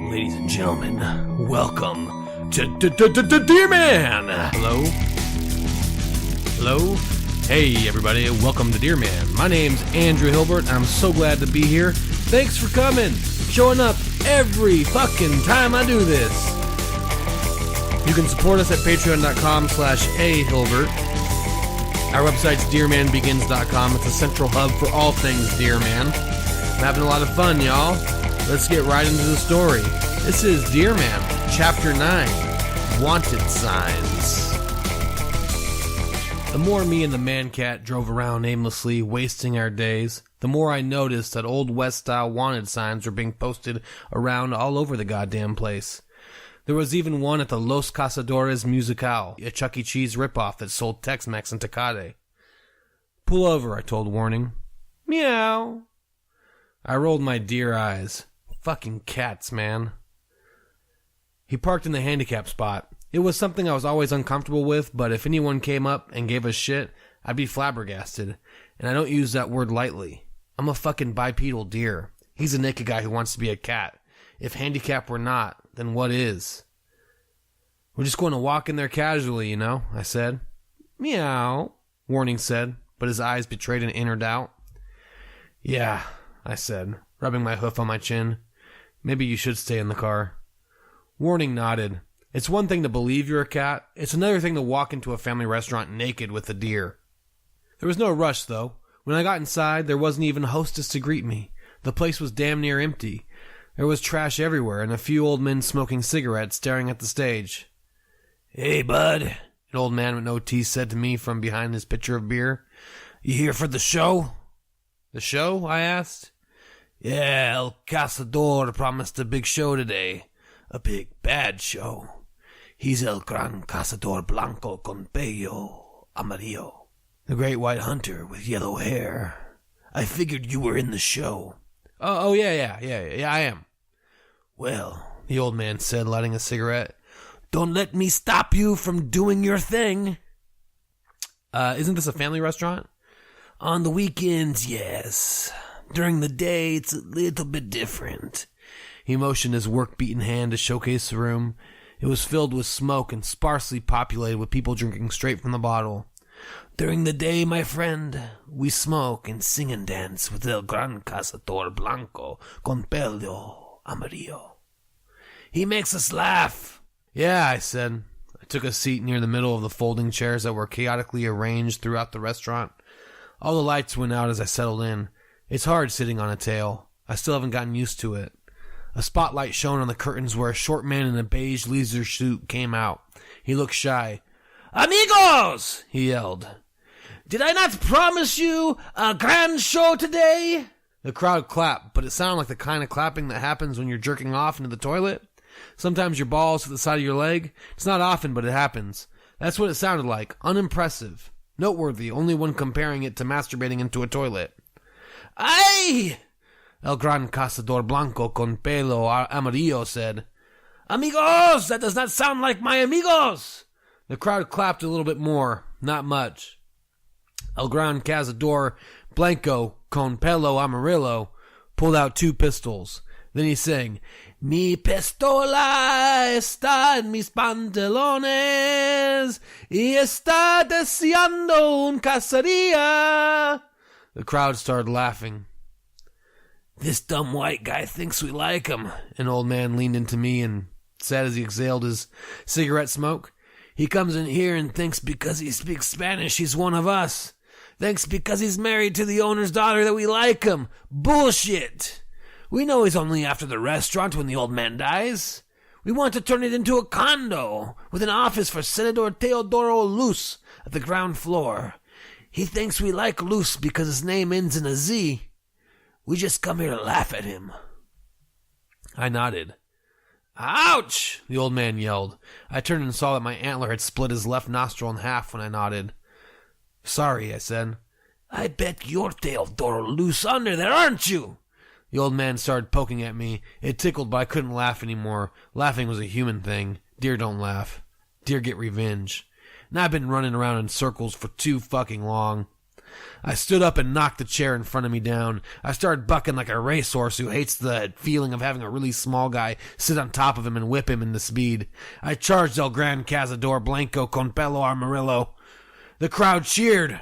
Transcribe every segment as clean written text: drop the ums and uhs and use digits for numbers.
Ladies and gentlemen, welcome to Deerman! Hello? Hello? Hey everybody, welcome to Deerman. My name's Andrew Hilbert, and I'm so glad to be here. Thanks for coming, showing up every fucking time I do this. You can support us at patreon.com/ahilbert. Our website's deermanbegins.com. It's a central hub for all things Deerman. I'm having a lot of fun, y'all. Let's get right into the story. This is Deerman, Chapter 9, Wanted Signs. The more me and the man-cat drove around aimlessly, wasting our days, the more I noticed that Old West-style wanted signs were being posted around all over the goddamn place. There was even one at the Los Cazadores Musical, a Chuck E. Cheese ripoff that sold Tex-Mex and Tecate. Pull over, I told Warning. Meow. I rolled my deer eyes. Fucking cats, man. He parked in the handicap spot. It was something I was always uncomfortable with, but if anyone came up and gave us shit, I'd be flabbergasted. And I don't use that word lightly. I'm a fucking bipedal deer. He's a naked guy who wants to be a cat. If handicap were not, then what is? We're just going to walk in there casually, you know, I said. Meow, Warning said, but his eyes betrayed an inner doubt. Yeah, I said, rubbing my hoof on my chin. Maybe you should stay in the car. Warning nodded. It's one thing to believe you're a cat. It's another thing to walk into a family restaurant naked with a deer. There was no rush, though. When I got inside, there wasn't even a hostess to greet me. The place was damn near empty. There was trash everywhere and a few old men smoking cigarettes staring at the stage. Hey, bud, an old man with no teeth said to me from behind his pitcher of beer. You here for the show? The show? I asked. Yeah, El Cazador promised a big show today. A big, bad show. He's El Gran Cazador Blanco con Pello Amarillo. The great white hunter with yellow hair. I figured you were in the show. Oh, yeah, I am. Well, the old man said, lighting a cigarette, don't let me stop you from doing your thing. Isn't this a family restaurant? On the weekends, yes. During the day, it's a little bit different. He motioned his work-beaten hand to showcase the room. It was filled with smoke and sparsely populated with people drinking straight from the bottle. During the day, my friend, we smoke and sing and dance with El Gran Cazador Blanco con Pello Amarillo. He makes us laugh. Yeah, I said. I took a seat near the middle of the folding chairs that were chaotically arranged throughout the restaurant. All the lights went out as I settled in. It's hard sitting on a tail. I still haven't gotten used to it. A spotlight shone on the curtains where a short man in a beige leisure suit came out. He looked shy. Amigos! He yelled. Did I not promise you a grand show today? The crowd clapped, but it sounded like the kind of clapping that happens when you're jerking off into the toilet. Sometimes your balls to the side of your leg. It's not often, but it happens. That's what it sounded like. Unimpressive. Noteworthy, only when comparing it to masturbating into a toilet. Ay! El Gran Cazador Blanco con Pelo Amarillo said. Amigos! That does not sound like my amigos! The crowd clapped a little bit more. Not much. El Gran Cazador Blanco con Pelo Amarillo pulled out 2 pistols. Then he sang, Mi pistola está en mis pantalones y está deseando un cacería. The crowd started laughing. This dumb white guy thinks we like him. An old man leaned into me and said as he exhaled his cigarette smoke. He comes in here and thinks because he speaks Spanish he's one of us. Thinks because he's married to the owner's daughter that we like him. Bullshit. We know he's only after the restaurant when the old man dies. We want to turn it into a condo with an office for Senador Teodoro Luz at the ground floor. He thinks we like Luz because his name ends in a Z. We just come here to laugh at him. I nodded. Ouch! The old man yelled. I turned and saw that my antler had split his left nostril in half when I nodded. Sorry, I said. I bet you're Teodoro Luz under there, aren't you? The old man started poking at me. It tickled, but I couldn't laugh anymore. Laughing was a human thing. Deer don't laugh. Deer get revenge. And I've been running around in circles for too fucking long. I stood up and knocked the chair in front of me down. I started bucking like a racehorse who hates the feeling of having a really small guy sit on top of him and whip him into speed. I charged El Gran Cazador Blanco con pelo amarillo. The crowd cheered.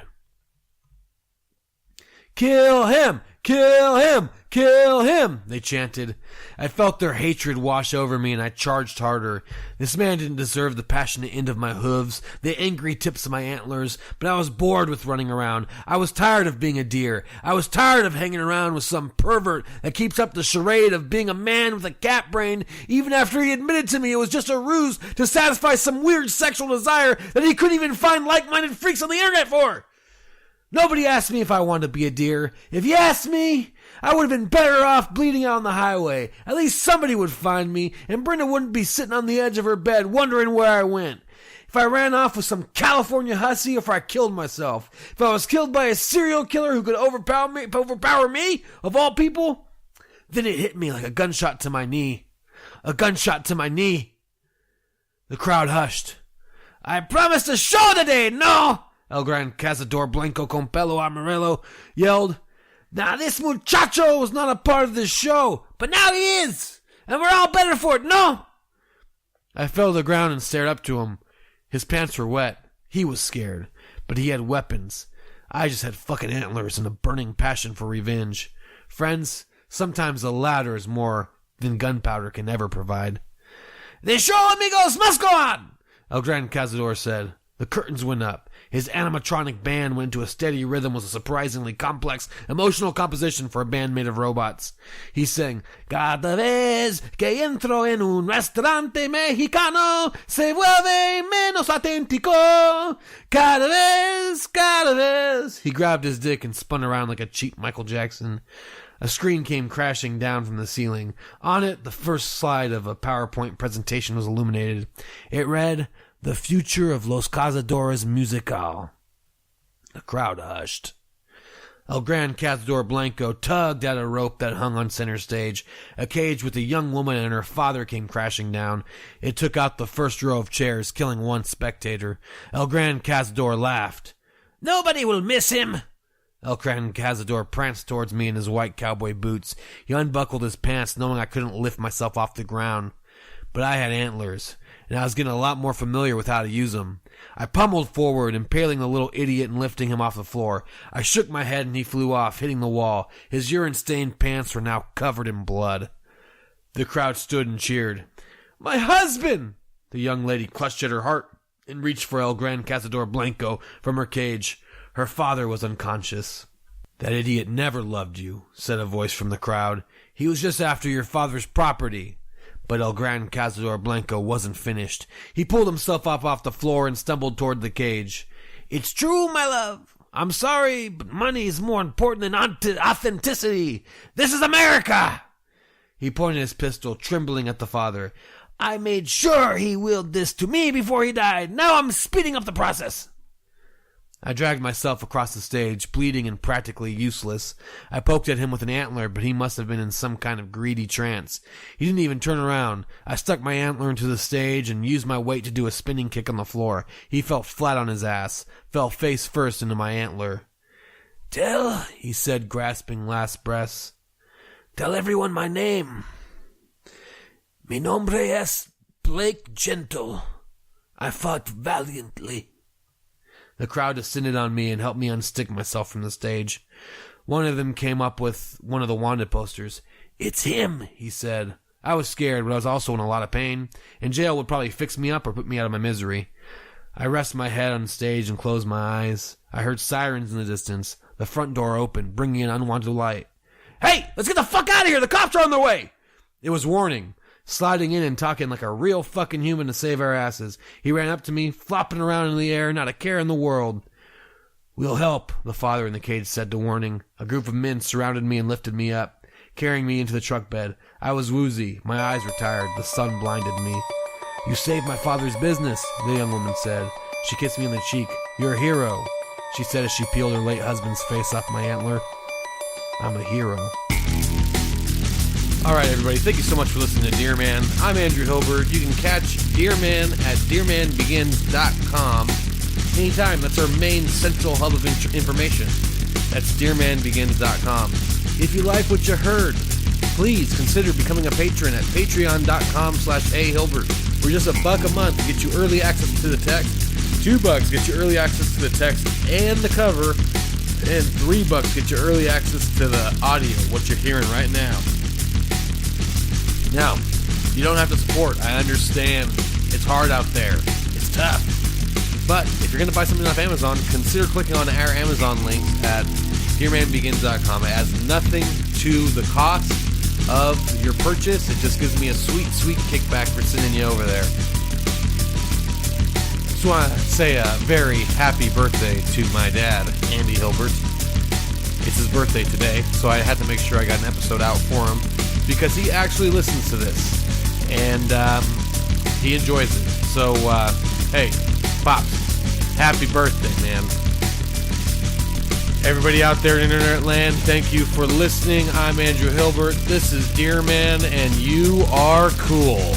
"Kill him! Kill him! Kill him!" they chanted. I felt their hatred wash over me, and I charged harder. This man didn't deserve the passionate end of my hooves, the angry tips of my antlers, but I was bored with running around. I was tired of being a deer. I was tired of hanging around with some pervert that keeps up the charade of being a man with a cat brain, even after he admitted to me it was just a ruse to satisfy some weird sexual desire that he couldn't even find like-minded freaks on the internet for. Nobody asked me if I wanted to be a deer. If you asked me, I would have been better off bleeding out on the highway. At least somebody would find me, and Brenda wouldn't be sitting on the edge of her bed wondering where I went. If I ran off with some California hussy, or if I killed myself. If I was killed by a serial killer who could overpower me, of all people, then it hit me like a gunshot to my knee. A gunshot to my knee. The crowd hushed. "I promised a show today, no!" El Gran Cazador Blanco con pelo amarillo yelled. "Now this muchacho was not a part of this show, but now he is, and we're all better for it, no?" I fell to the ground and stared up to him. His pants were wet. He was scared, but he had weapons. I just had fucking antlers and a burning passion for revenge. Friends, sometimes the latter is more than gunpowder can ever provide. "The show, amigos, must go on," El Gran Cazador said. The curtains went up. His animatronic band went into a steady rhythm with a surprisingly complex emotional composition for a band made of robots. He sang, "Cada vez que entro en un restaurante mexicano se vuelve menos auténtico. Cada vez. He grabbed his dick and spun around like a cheap Michael Jackson. A screen came crashing down from the ceiling. On it, the first slide of a PowerPoint presentation was illuminated. It read, "The future of Los Cazadores Musical." The crowd hushed. El Gran Cazador Blanco tugged at a rope that hung on center stage. A cage with a young woman and her father came crashing down. It took out the first row of chairs, killing one spectator. El Gran Cazador laughed. "Nobody will miss him." El Gran Cazador pranced towards me in his white cowboy boots. He unbuckled his pants, knowing I couldn't lift myself off the ground. But I had antlers, and I was getting a lot more familiar with how to use them. I pummeled forward, impaling the little idiot and lifting him off the floor. I shook my head and he flew off, hitting the wall. His urine-stained pants were now covered in blood. The crowd stood and cheered. "My husband!" The young lady clutched at her heart and reached for El Gran Cazador Blanco from her cage. Her father was unconscious. "That idiot never loved you," said a voice from the crowd. "He was just after your father's property." But El Gran Cazador Blanco wasn't finished. He pulled himself up off the floor and stumbled toward the cage. "It's true, my love. I'm sorry, but money is more important than authenticity. This is America!" He pointed his pistol, trembling at the father. "I made sure he willed this to me before he died. Now I'm speeding up the process." I dragged myself across the stage, bleeding and practically useless. I poked at him with an antler, but he must have been in some kind of greedy trance. He didn't even turn around. I stuck my antler into the stage and used my weight to do a spinning kick on the floor. He fell flat on his ass, fell face first into my antler. "Tell," he said, grasping last breaths. "Tell everyone my name. Mi nombre es Blake Gentle. I fought valiantly." The crowd descended on me and helped me unstick myself from the stage. One of them came up with one of the wanted posters. "It's him," he said. I was scared, but I was also in a lot of pain, and jail would probably fix me up or put me out of my misery. I rested my head on the stage and closed my eyes. I heard sirens in the distance. The front door opened, bringing in unwanted light. "Hey, let's get the fuck out of here! The cops are on their way!" It was warning. Sliding in and talking like a real fucking human to save our asses. He ran up to me, flopping around in the air, not a care in the world. "We'll help," the father in the cage said to warning. A group of men surrounded me and lifted me up, carrying me into the truck bed. I was woozy. My eyes were tired. The sun blinded me. "You saved my father's business," the young woman said. She kissed me on the cheek. "You're a hero," she said as she peeled her late husband's face off my antler. "I'm a hero." All right, everybody, thank you so much for listening to Deerman. I'm Andrew Hilbert. You can catch Deerman at deermanbegins.com. anytime. That's our main central hub of information. That's deermanbegins.com. If you like what you heard, please consider becoming a patron at patreon.com/ahilbert. For just $1 a month, get you early access to the text. $2 get you early access to the text and the cover. And $3 get you early access to the audio, what you're hearing right now. Now, you don't have to support. I understand. It's hard out there. It's tough. But if you're going to buy something off Amazon, consider clicking on our Amazon links at deermanbegins.com. It adds nothing to the cost of your purchase. It just gives me a sweet, sweet kickback for sending you over there. Just want to say a very happy birthday to my dad, Andy Hilbert. It's his birthday today, so I had to make sure I got an episode out for him because he actually listens to this and he enjoys it. So, hey, Pops, happy birthday, man. Everybody out there in internet land, thank you for listening. I'm Andrew Hilbert. This is Deerman, and you are cool.